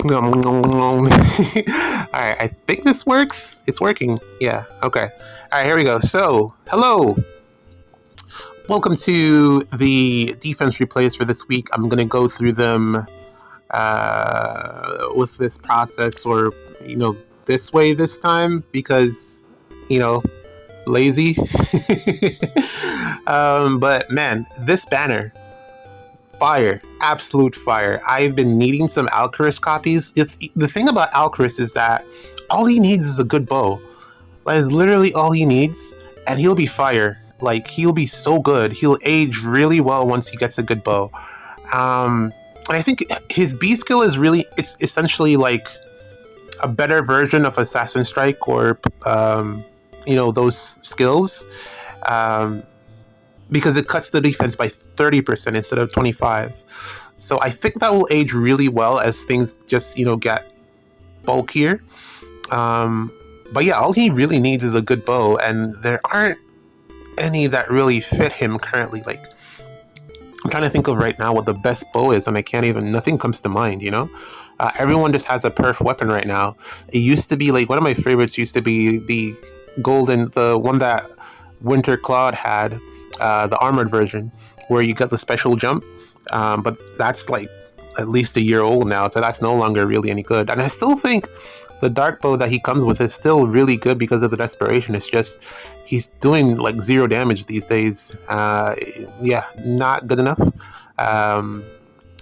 All right, I think this works. It's working. Yeah, okay. All right, here we go. So, hello. Welcome to the defense replays for this week. I'm going to go through them with this process or, this way this time because, lazy. But man, this banner, fire, absolute fire. I've been needing some Alcaris copies. The thing about Alcaris is that all he needs is a good bow. That is literally all he needs, and he'll be fire. Like, he'll be so good. He'll age really well once he gets a good bow. And I think his B skill is really, it's essentially like a better version of Assassin Strike or, those skills. Because it cuts the defense by 30% instead of 25%. So I think that will age really well as things just, get bulkier. But yeah, all he really needs is a good bow, and there aren't any that really fit him currently. Like, I'm trying to think of right now what the best bow is, and nothing comes to mind, Everyone just has a perf weapon right now. It used to be, like, one of my favorites used to be the golden, the one that Winter Cloud had, the armored version, where you get the special jump. But that's, like, at least a year old now, so that's no longer really any good. And I still think the dark bow that he comes with is still really good because of the desperation. It's just he's doing like 0 damage these days. Not good enough.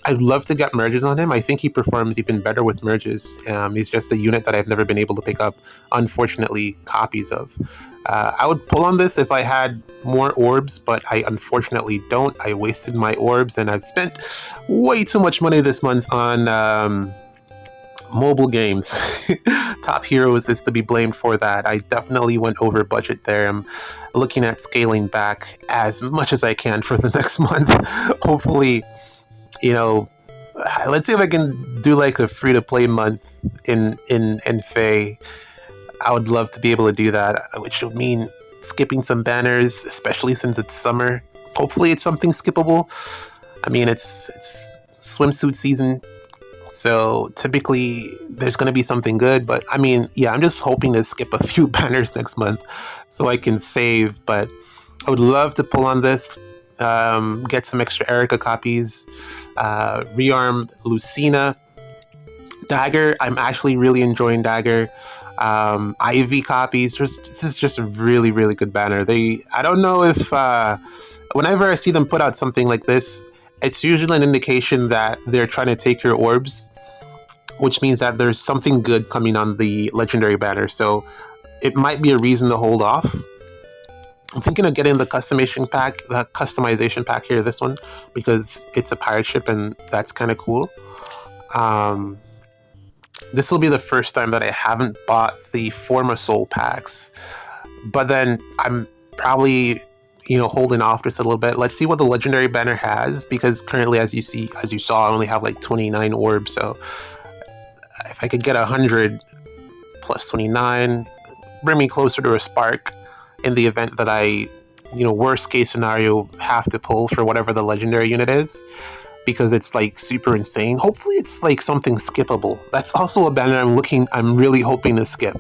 I'd love to get merges on him. I think he performs even better with merges. He's just a unit that I've never been able to pick up, unfortunately, copies of. I would pull on this if I had more orbs, but I unfortunately don't. I wasted my orbs, and I've spent way too much money this month on mobile games. Top Heroes is to be blamed for that. I definitely went over budget there. I'm looking at scaling back as much as I can for the next month. Hopefully, let's see if I can do like a free-to-play month in Fae. I would love to be able to do that, which would mean skipping some banners, especially since it's summer. Hopefully it's something skippable. I mean, it's swimsuit season, so typically there's going to be something good, but I mean, yeah, I'm just hoping to skip a few banners next month so I can save. But I would love to pull on this, get some extra Eirika copies, rearmed Lucina. Dagger, I'm actually really enjoying Dagger. Ivy copies, this is just a really, really good banner. I don't know if, whenever I see them put out something like this, it's usually an indication that they're trying to take your orbs, which means that there's something good coming on the legendary banner. So it might be a reason to hold off. I'm thinking of getting the customization pack here, this one, because it's a pirate ship and that's kind of cool. This will be the first time that I haven't bought the Forma Soul packs, but then I'm probably holding off just a little bit. Let's see what the legendary banner has, because currently, as you saw, I only have like 29 orbs. So if I could get 100 plus 29, bring me closer to a spark in the event that I, worst case scenario, have to pull for whatever the legendary unit is, because it's like super insane. Hopefully it's like something skippable. That's also a banner I'm really hoping to skip.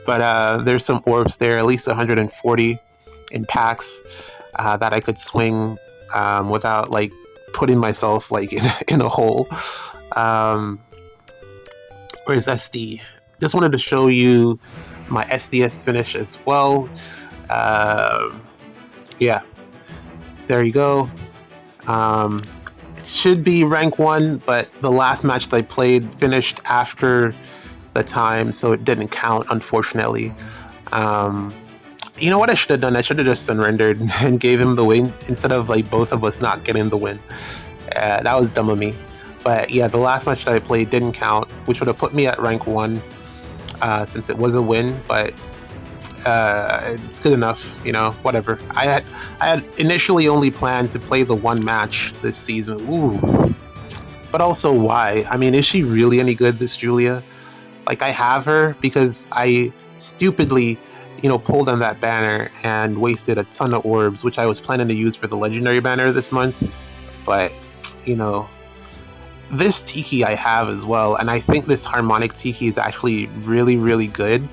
But there's some orbs there, at least 140 in packs that I could swing without like putting myself like in a hole. Where's SD? Just wanted to show you my SDS finish as well. Yeah, there you go. It should be rank 1, but the last match that I played finished after the time, so it didn't count, unfortunately. You know what I should have done? I should have just surrendered and gave him the win instead of like both of us not getting the win. That was dumb of me. But yeah, the last match that I played didn't count, which would have put me at rank 1 since it was a win, but it's good enough, whatever. I had initially only planned to play the one match this season. Ooh. But also, why? I mean, is she really any good, this Julia? Like, I have her because I stupidly, pulled on that banner and wasted a ton of orbs, which I was planning to use for the legendary banner this month. But, this Tiki I have as well, and I think this Harmonic Tiki is actually really, really good.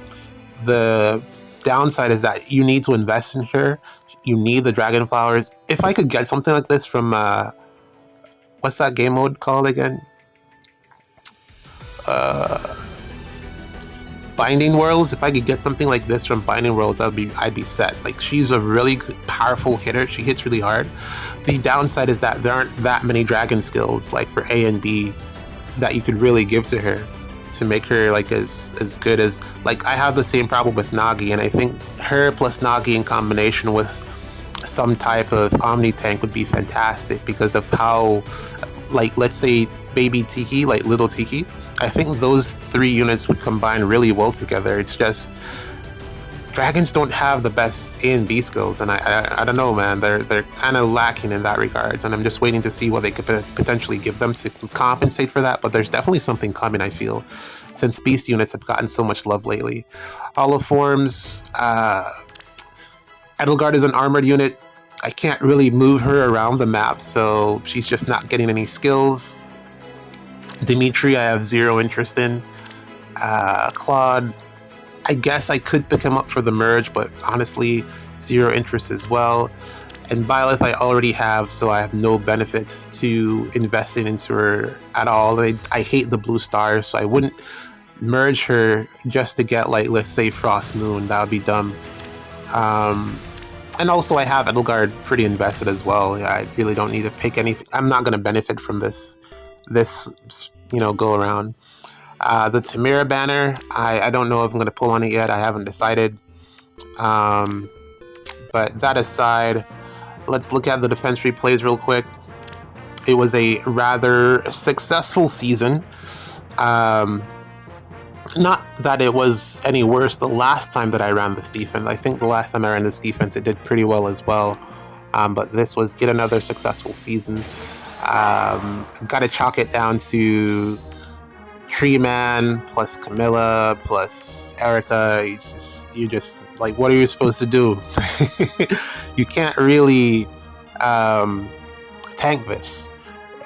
The downside is that you need to invest in her. You need the Dragon Flowers. If I could get something like this from, what's that game mode called again? Binding Worlds. If I could get something like this from Binding Worlds, I'd be set. Like, she's a really powerful hitter. She hits really hard. The downside is that there aren't that many dragon skills like for A and B that you could really give to her to make her like as good as, like, I have the same problem with Nagi, and I think her plus Nagi in combination with some type of Omni tank would be fantastic because of how, like, let's say baby Tiki, like little Tiki, I think those 3 units would combine really well together. It's just dragons don't have the best A and B skills, and I don't know, man. They're kind of lacking in that regard, and I'm just waiting to see what they could potentially give them to compensate for that. But there's definitely something coming, I feel, since beast units have gotten so much love lately. Holoforms, Edelgard is an armored unit. I can't really move her around the map, so she's just not getting any skills. Dimitri, I have 0 interest in. Claude, I guess I could pick him up for the merge, but honestly, 0 interest as well. And Byleth I already have, so I have no benefit to investing into her at all. I hate the blue stars, so I wouldn't merge her just to get, like, let's say Frost Moon. That would be dumb. And also I have Edelgard pretty invested as well. I really don't need to pick anything. I'm not going to benefit from this go around. The Tamira banner, I don't know if I'm going to pull on it yet. I haven't decided. But that aside, let's look at the defense replays real quick. It was a rather successful season. Not that it was any worse the last time that I ran this defense. I think the last time I ran this defense, it did pretty well as well. But this was yet another successful season. Gotta chalk it down to Tree Man plus Camilla plus Eirika. You just like, what are you supposed to do? You can't really tank this.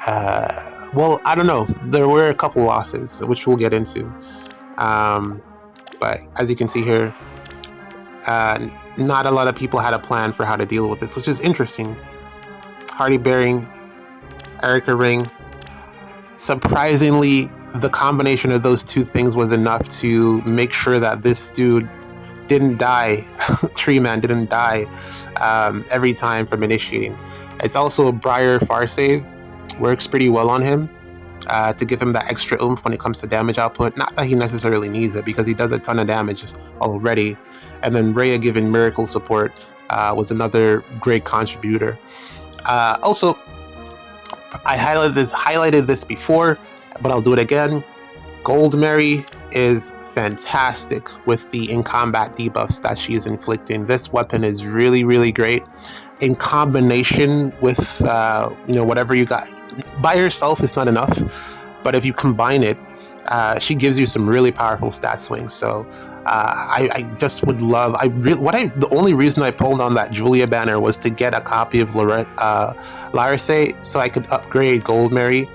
Well, I don't know. There were a couple losses, which we'll get into. But as you can see here, not a lot of people had a plan for how to deal with this, which is interesting. Hardy Bearing, Eirika Ring. Surprisingly, the combination of those 2 things was enough to make sure that this dude didn't die. Tree Man didn't die every time from initiating. It's also a Briar Far Save. Works pretty well on him. To give him that extra oomph when it comes to damage output. Not that he necessarily needs it, because he does a ton of damage already. And then Rhea giving miracle support was another great contributor. Also, I highlighted this before, but I'll do it again. Gold Mary is fantastic with the in-combat debuffs that she is inflicting. This weapon is really, really great. In combination with whatever you got. By herself is not enough, but if you combine it, she gives you some really powerful stat swings. So I just would love. The only reason I pulled on that Julia banner was to get a copy of Larissae, so I could upgrade Gold Mary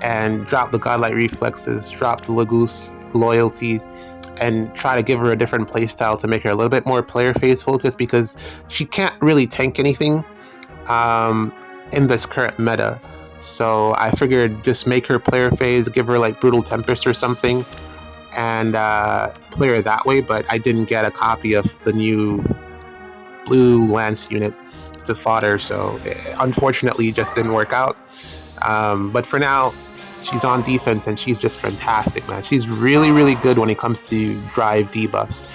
and drop the Godlike Reflexes, drop the Lagoose Loyalty, and try to give her a different playstyle to make her a little bit more player phase focused, because she can't really tank anything in this current meta. So I figured just make her player phase, give her like Brutal Tempest or something, and play her that way. But I didn't get a copy of the new blue Lance unit to fodder, so unfortunately it just didn't work out. But for now, she's on defense and she's just fantastic, man. She's really, really good when it comes to drive debuffs.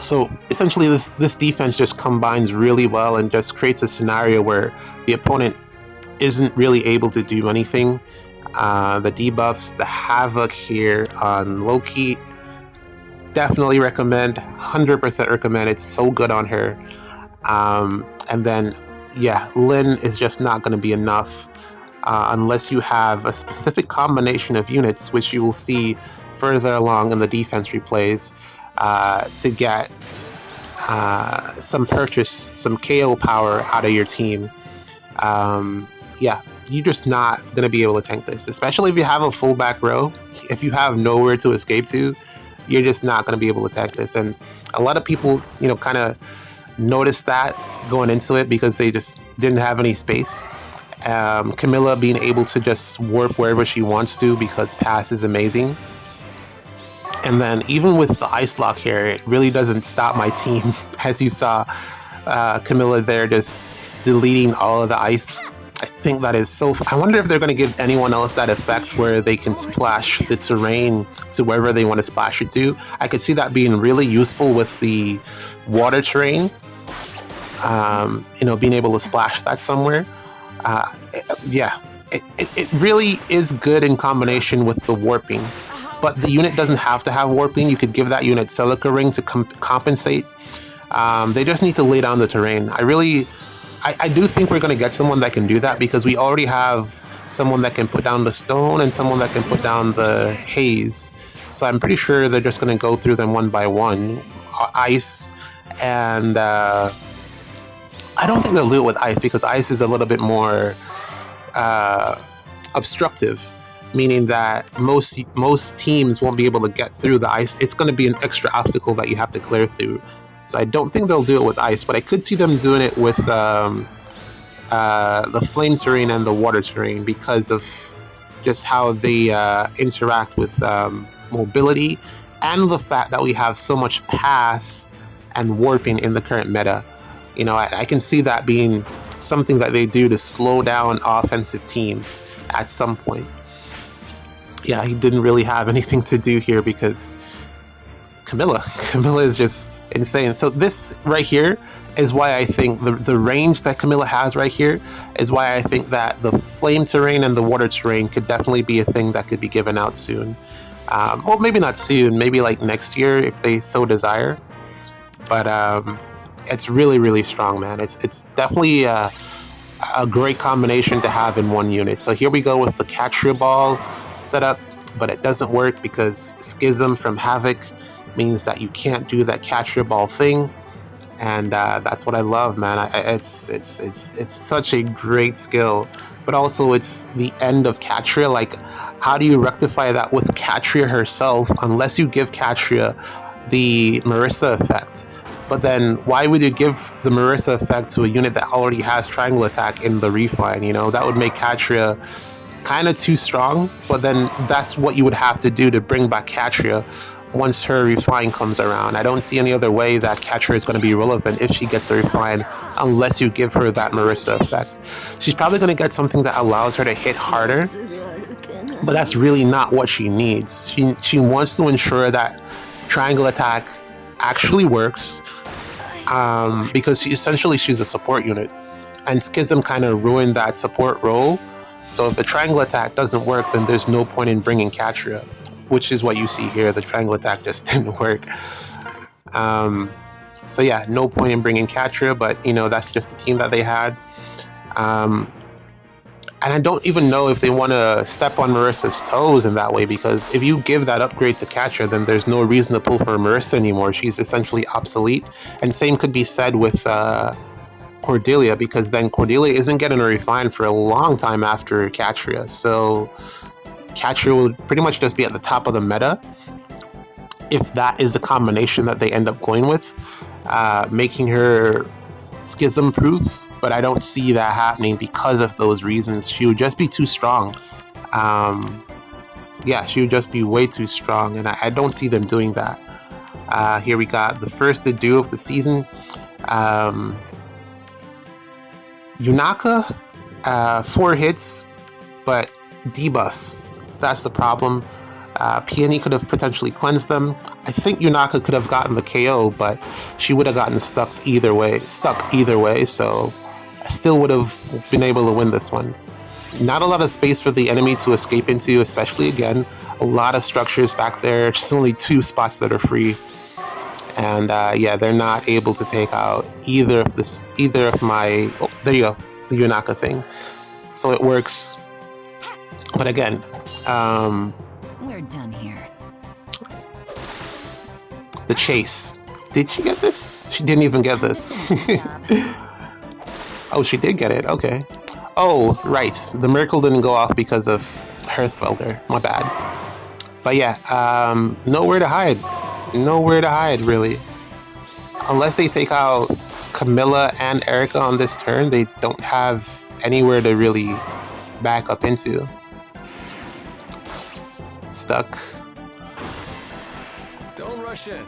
So essentially this defense just combines really well and just creates a scenario where the opponent isn't really able to do anything. The debuffs, the Havoc here on Loki, definitely recommend, 100% recommend. It's so good on her. And then, yeah, Lyn is just not going to be enough unless you have a specific combination of units, which you will see further along in the defense replays, to get some KO power out of your team. Yeah, you're just not going to be able to tank this, especially if you have a full back row. If you have nowhere to escape to, you're just not going to be able to tank this. And a lot of people, kind of noticed that going into it because they just didn't have any space. Camilla being able to just warp wherever she wants to because pass is amazing. And then even with the ice lock here, it really doesn't stop my team. As you saw, Camilla there just deleting all of the ice. I think that is so... I wonder if they're going to give anyone else that effect where they can splash the terrain to wherever they want to splash it to. I could see that being really useful with the water terrain. Being able to splash that somewhere. It really is good in combination with the warping. But the unit doesn't have to have warping. You could give that unit Silica Ring to compensate. They just need to lay down the terrain. I do think we're going to get someone that can do that because we already have someone that can put down the stone and someone that can put down the haze. So I'm pretty sure they're just going to go through them one by one. Ice and... I don't think they'll do it with ice because ice is a little bit more obstructive, meaning that most teams won't be able to get through the ice. It's going to be an extra obstacle that you have to clear through. So I don't think they'll do it with ice, but I could see them doing it with the flame terrain and the water terrain because of just how they interact with mobility and the fact that we have so much pass and warping in the current meta. I can see that being something that they do to slow down offensive teams at some point. Yeah, he didn't really have anything to do here because Camilla is just insane. So this right here is why I think the range that Camilla has right here is why I think that the flame terrain and the water terrain could definitely be a thing that could be given out soon. Well, maybe not soon, maybe like next year if they so desire. But it's really, really strong, man. It's definitely a great combination to have in one unit. So here we go with the Catria Ball setup, but it doesn't work because Schism from Havoc means that you can't do that Catria Ball thing, and that's what I love, man. It's such a great skill, but also it's the end of Catria. Like, how do you rectify that with Catria herself unless you give Catria the Marissa effect? But then why would you give the Marissa effect to a unit that already has triangle attack in the refine? That would make Catria kind of too strong, but then that's what you would have to do to bring back Catria once her refine comes around. I don't see any other way that Catria is going to be relevant if she gets a refine unless you give her that Marissa effect. She's probably going to get something that allows her to hit harder, but that's really not what she needs. She wants to ensure that triangle attack actually works because she's a support unit, and Schism kind of ruined that support role. So if the triangle attack doesn't work, then there's no point in bringing Catria, which is what you see here. The triangle attack just didn't work. So yeah, no point in bringing Catria, but that's just the team that they had. And I don't even know if they want to step on Marissa's toes in that way, because if you give that upgrade to Catria, then there's no reason to pull for Marissa anymore. She's essentially obsolete. And same could be said with Cordelia, because then Cordelia isn't getting a refine for a long time after Catria. So Catria would pretty much just be at the top of the meta if that is the combination that they end up going with, making her Schism proof. But I don't see that happening because of those reasons. She would just be too strong. She would just be way too strong, and I don't see them doing that. Here we got the first to do of the season. Yunaka, 4 hits, but debuffs. That's the problem. Peony could have potentially cleansed them. I think Yunaka could have gotten the KO, but she would have gotten stuck either way, so I still would have been able to win this one. Not a lot of space for the enemy to escape into, especially again. A lot of structures back there, just only 2 spots that are free. And they're not able to take out either of my... Oh, there you go, the Yunaka thing. So it works. But again... We're done here. The chase. Did she get this? She didn't even get this. Oh, she did get it. Okay. Oh, right. The miracle didn't go off because of Hearthfelder. My bad. But yeah, nowhere to hide. Nowhere to hide, really. Unless they take out Camilla and Eirika on this turn, they don't have anywhere to really back up into. Stuck. Don't rush in.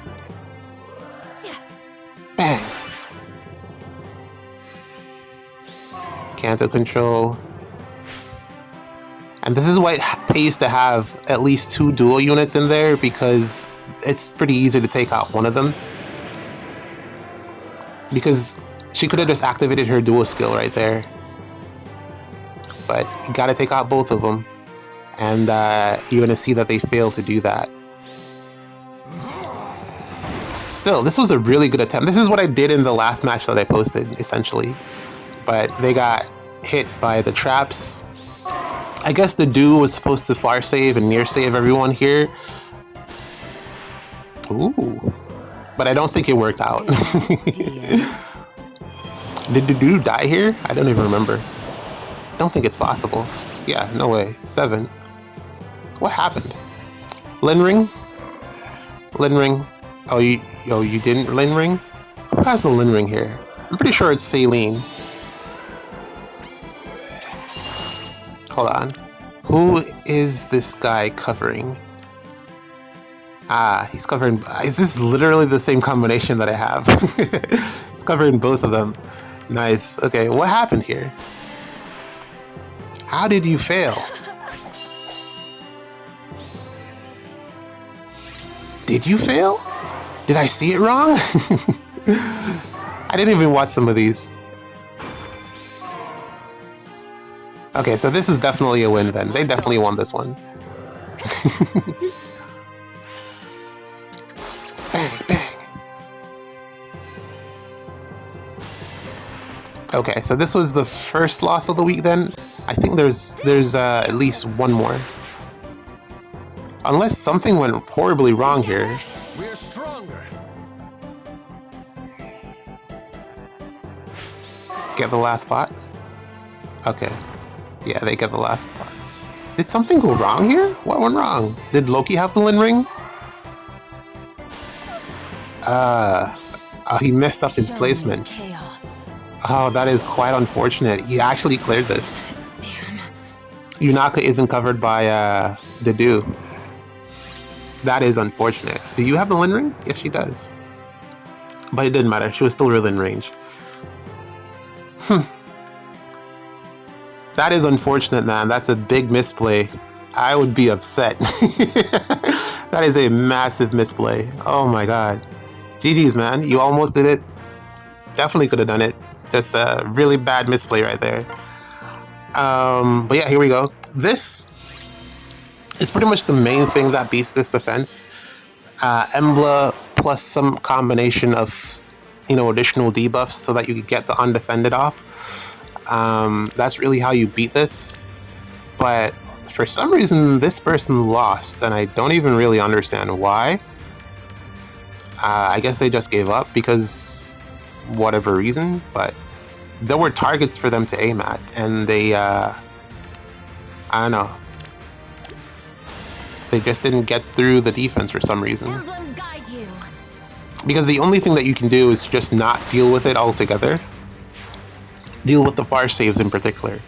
Bang. Canto control. And this is why it pays to have at least 2 dual units in there, because it's pretty easy to take out one of them. Because she could have just activated her dual skill right there. But you gotta take out both of them. And you're gonna see that they fail to do that. Still, this was a really good attempt. This is what I did in the last match that I posted, essentially. But they got hit by the traps. I guess the duo was supposed to far save and near save everyone here. Ooh. But I don't think it worked out. Did the dude die here? I don't even remember. Don't think it's possible. Yeah, no way. 7. What happened? Lin Ring? Lin Ring. Oh, you didn't Lin Ring? Who has the Lin Ring here? I'm pretty sure it's Celine. Hold on. Who is this guy covering? Ah, he's covering... Is this literally the same combination that I have? He's covering both of them. Nice. Okay, what happened here? How did you fail? Did you fail? Did I see it wrong? I didn't even watch some of these. Okay, so this is definitely a win then. They definitely won this one. Bang, bang. Okay, so this was the first loss of the week then. I think there's at least one more. Unless something went horribly wrong here. We're stronger. Get the last spot? Okay. Yeah, they get the last spot. Did something go wrong here? What went wrong? Did Loki have the Lin Ring? He messed up his placements. Oh, that is quite unfortunate. He actually cleared this. Yunaka isn't covered by the Do. That is unfortunate. Do you have the Lin Ring? Yes, she does. But it didn't matter. She was still within range. That is unfortunate, man. That's a big misplay. I would be upset. That is a massive misplay. Oh my god. GG's, man. You almost did it. Definitely could have done it. Just a really bad misplay right there. But yeah, here we go. This is pretty much the main thing that beats this defense. Embla plus some combination of, additional debuffs so that you could get the undefended off. That's really how you beat this. But for some reason, this person lost, and I don't even really understand why. I guess they just gave up because whatever reason, but there were targets for them to aim at, and they, I don't know. They just didn't get through the defense for some reason. Because the only thing that you can do is just not deal with it altogether. Deal with the far saves in particular.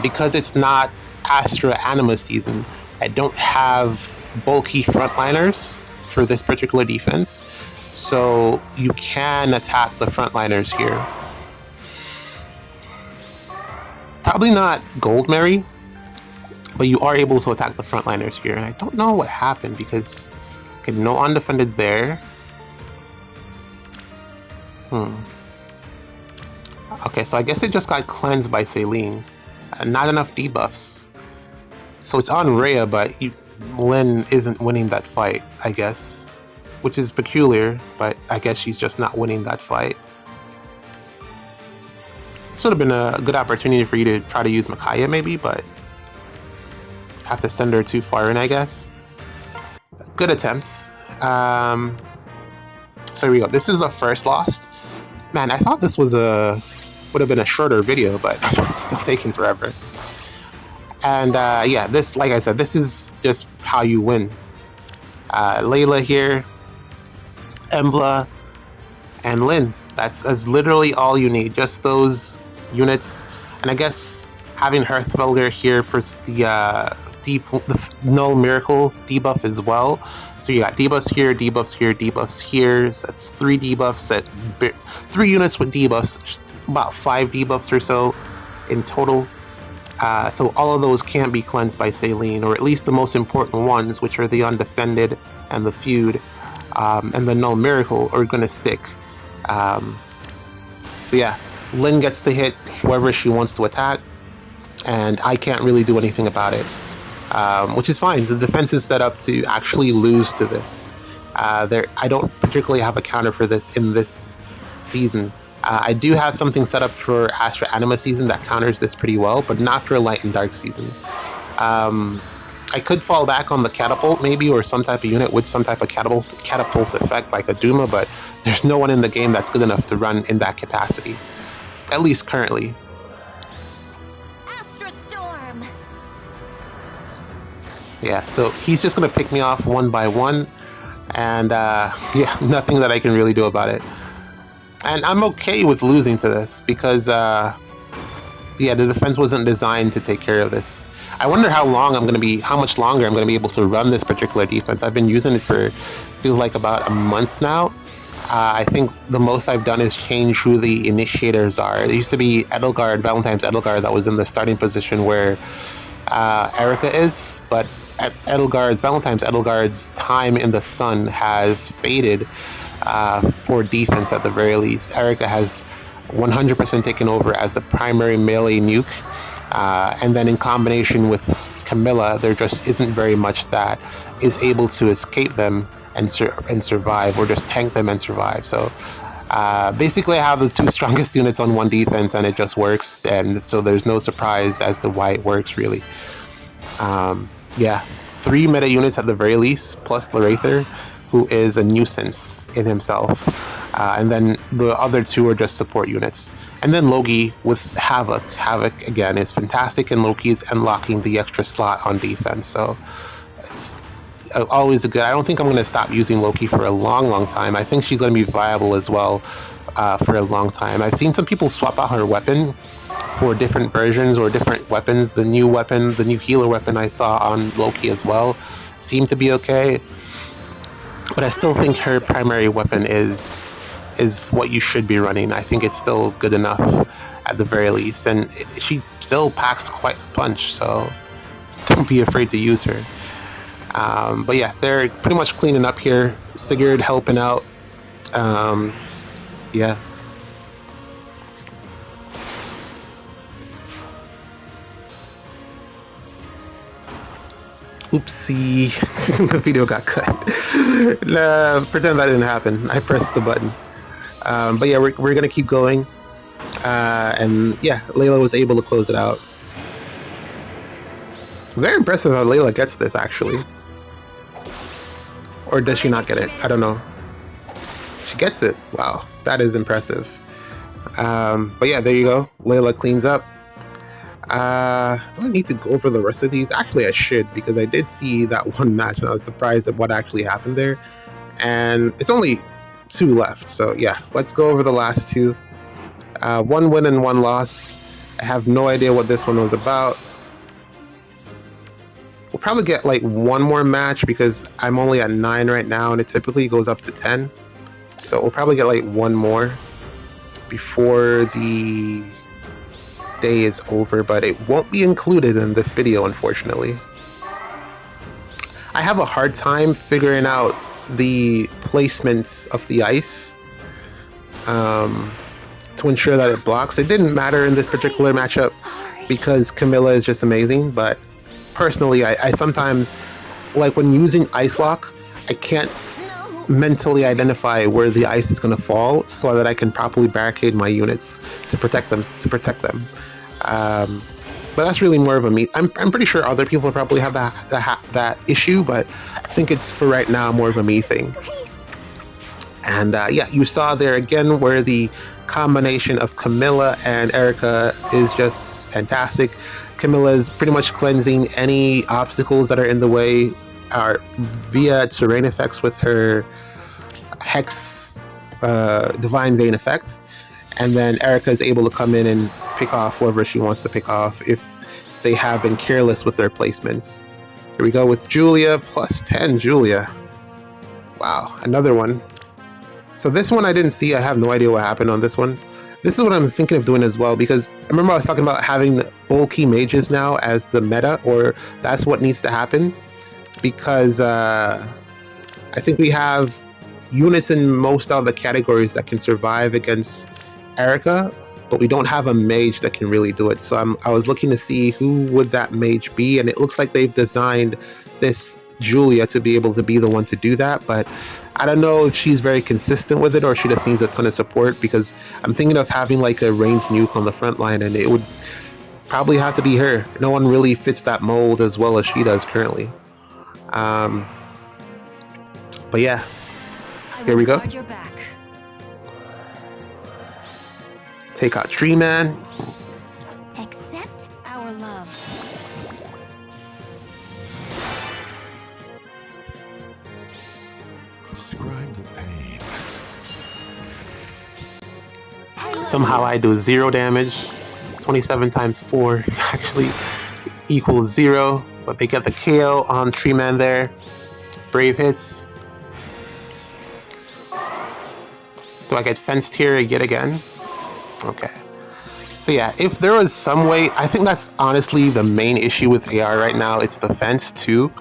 Because it's not Astra Anima season, I don't have bulky frontliners for this particular defense. So you can attack the frontliners here. Probably not Gold Mary, but you are able to attack the frontliners here. And I don't know what happened because, okay, no undefended there. Okay, so I guess it just got cleansed by Celine. Not enough debuffs. So it's on Rhea, but Lin isn't winning that fight, I guess. Which is peculiar, but I guess she's just not winning that fight. This would have been a good opportunity for you to try to use Micaiah maybe, but have to send her too far in, I guess. Good attempts. So here we go. This is the first loss. Man, I thought this was a would have been a shorter video, but it's still taking forever. And yeah, this, like I said, this is just how you win. Layla here, Embla, and Lynn. That's literally all you need, just those units. And I guess having Hearthfelger here for the Null Miracle debuff as well. So you got debuffs here, debuffs here, debuffs here. So that's 3 debuffs, 3 units with debuffs, just about 5 debuffs or so in total. So all of those can't be cleansed by Saline, or at least the most important ones, which are the Undefended and the Feud, and the Null Miracle, are going to stick. So yeah, Lynn gets to hit whoever she wants to attack, and I can't really do anything about it, which is fine. The defense is set up to actually lose to this. I don't particularly have a counter for this in this season. I do have something set up for Astra Anima season that counters this pretty well, but not for Light and Dark season. I could fall back on the Catapult maybe, or some type of unit with some type of catapult effect like a Duma, but there's no one in the game that's good enough to run in that capacity, at least currently. Astra Storm. Yeah, so he's just gonna pick me off one by one, and yeah, nothing that I can really do about it. And I'm okay with losing to this because, yeah, the defense wasn't designed to take care of this. I wonder how much longer I'm going to be able to run this particular defense. I've been using it for, feels like about a month now. I think the most I've done is change who the initiators are. It used to be Edelgard, Valentine's Edelgard, that was in the starting position where Eirika is, but Valentine's Edelgard's time in the sun has faded for defense at the very least. Eirika has 100% taken over as the primary melee nuke, and then in combination with Camilla, there just isn't very much that is able to escape them and survive, or just tank them and survive. So basically I have the 2 strongest units on one defense, and it just works, and so there's no surprise as to why it works really. Yeah, 3 meta units at the very least, plus Larather, who is a nuisance in himself. And then the other 2 are just support units. And then Loki with Havoc. Havoc, again, is fantastic, and Loki's unlocking the extra slot on defense. So it's always a good... I don't think I'm going to stop using Loki for a long time. I think she's going to be viable as well for a long time. I've seen some people swap out her weapon for different versions or different weapons. The new weapon, the new healer weapon I saw on Loki as well, seemed to be okay. But I still think her primary weapon is what you should be running. I think it's still good enough at the very least, and she still packs quite a punch, so don't be afraid to use her. But yeah, they're pretty much cleaning up here. Sigurd helping out. Yeah. Oopsie, the video got cut. Nah, pretend that didn't happen. I pressed the button. But yeah, we're gonna keep going. And yeah, Layla was able to close it out. Very impressive how Layla gets this, actually. Or does she not get it? I don't know. She gets it. Wow, that is impressive. But yeah, there you go. Layla cleans up. Do I need to go over the rest of these? Actually, I should, because I did see that one match and I was surprised at what actually happened there. And it's only 2 left, so yeah, let's go over the last 2. 1 win and 1 loss. I have no idea what this one was about. We'll probably get like 1 more match because I'm only at 9 right now and it typically goes up to 10. So we'll probably get like 1 more before the day is over, but it won't be included in this video, unfortunately. I have a hard time figuring out the placements of the ice to ensure that it blocks. It didn't matter in this particular matchup because Camilla is just amazing, but personally I sometimes, like when using Ice Lock, I can't mentally identify where the ice is going to fall so that I can properly barricade my units to protect them. But that's really more of a me. I'm pretty sure other people probably have that issue, but I think it's for right now more of a me thing. And yeah, you saw there again where the combination of Camilla and Eirika is just fantastic. Camilla is pretty much cleansing any obstacles that are in the way via terrain effects with her Hex Divine Vein effect. And then Eirika is able to come in and pick off whoever she wants to pick off if they have been careless with their placements. Here we go with Julia, plus 10 Julia. Wow, another one. So this one I didn't see. I have no idea what happened on this one. This is what I'm thinking of doing as well, because I remember I was talking about having bulky mages now as the meta, or that's what needs to happen, because I think we have units in most of the categories that can survive against Eirika, but we don't have a mage that can really do it. So I was looking to see who would that mage be, and it looks like they've designed this Julia to be able to be the one to do that, but I don't know if she's very consistent with it or she just needs a ton of support, because I'm thinking of having like a ranged nuke on the front line, and it would probably have to be her. No one really fits that mold as well as she does currently. But yeah, here we go. Take out Tree Man. Accept our love. Describe the pain. Somehow I do 0 damage. 27 times 4 actually equals 0, but they get the KO on Tree Man there. Brave hits. Do I get fenced here yet again? Okay. So yeah, if there was some way, I think that's honestly the main issue with AR right now. It's the fence too.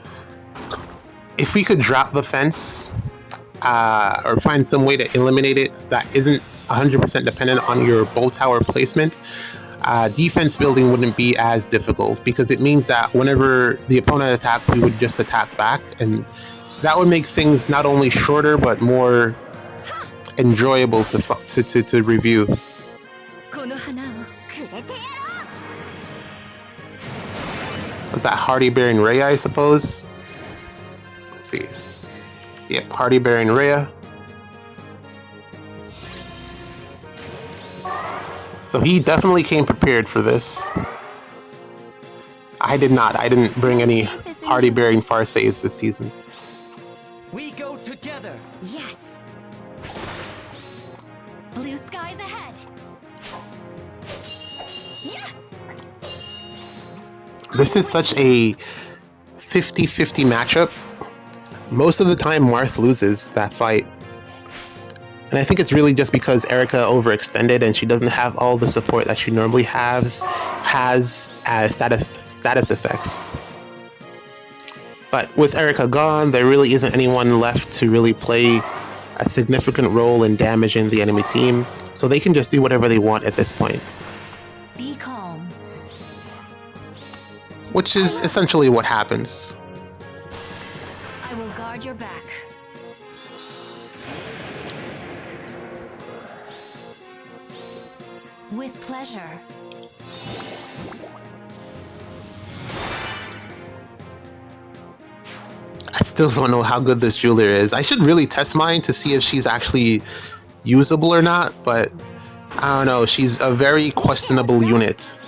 If we could drop the fence or find some way to eliminate it that isn't 100% dependent on your bolt tower placement, defense building wouldn't be as difficult, because it means that whenever the opponent attacked, we would just attack back, and that would make things not only shorter but more enjoyable to review. Was that Hardy Bearing Rhea, I suppose? Let's see. Yep, Hardy Bearing Rhea. So he definitely came prepared for this. I did not. I didn't bring any Hardy Bearing Far saves this season. We go together. Yes. Blue skies ahead. Yeah. This is such a 50-50 matchup. Most of the time, Marth loses that fight. And I think it's really just because Eirika overextended and she doesn't have all the support that she normally has as status effects. But with Eirika gone, there really isn't anyone left to really play a significant role in damaging the enemy team. So they can just do whatever they want at this point. Be calm. Which is essentially what happens. I will guard your back. With pleasure. I still don't know how good this Julia is. I should really test mine to see if she's actually usable or not, but I don't know. She's a very questionable unit,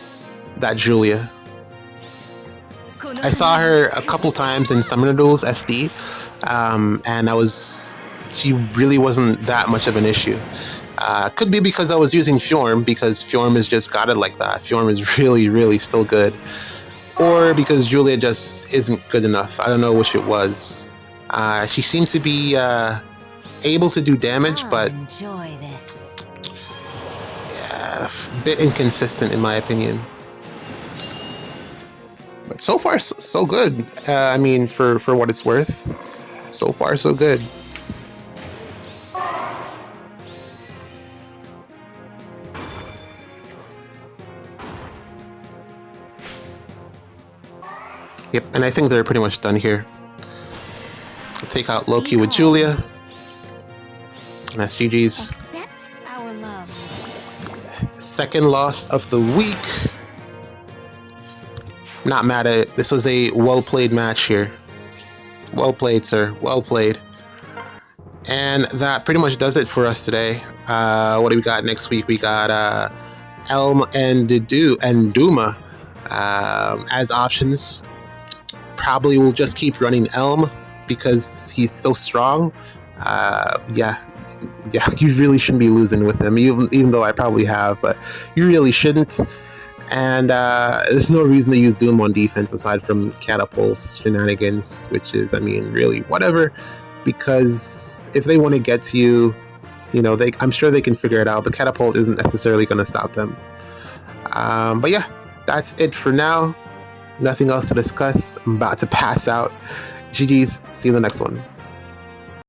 that Julia. I saw her a couple times in Summoner Duels SD, and she really wasn't that much of an issue. Could be because I was using Fjorm, because Fjorm is just got it like that. Fjorm is really, really still good. Or because Julia just isn't good enough. I don't know which it was. She seemed to be able to do damage, but enjoy this. Yeah, a bit inconsistent in my opinion. But so far, so good. I mean, for what it's worth, so far, so good. Yep, and I think they're pretty much done here. I'll take out Loki with Julia. And that's GG's. Accept our love. Second loss of the week. Not mad at it. This was a well-played match here. Well played, sir. Well played. And that pretty much does it for us today. What do we got next week? We got Elm and Duma as options. Probably will just keep running Elm because he's so strong. Yeah, you really shouldn't be losing with him, even though I probably have, but you really shouldn't. And there's no reason to use Doom on defense aside from catapults shenanigans, which is, I mean, really whatever. Because if they want to get to you, you know, I'm sure they can figure it out. The catapult isn't necessarily going to stop them. But yeah, that's it for now. Nothing else to discuss. I'm about to pass out. GG's. See you in the next one.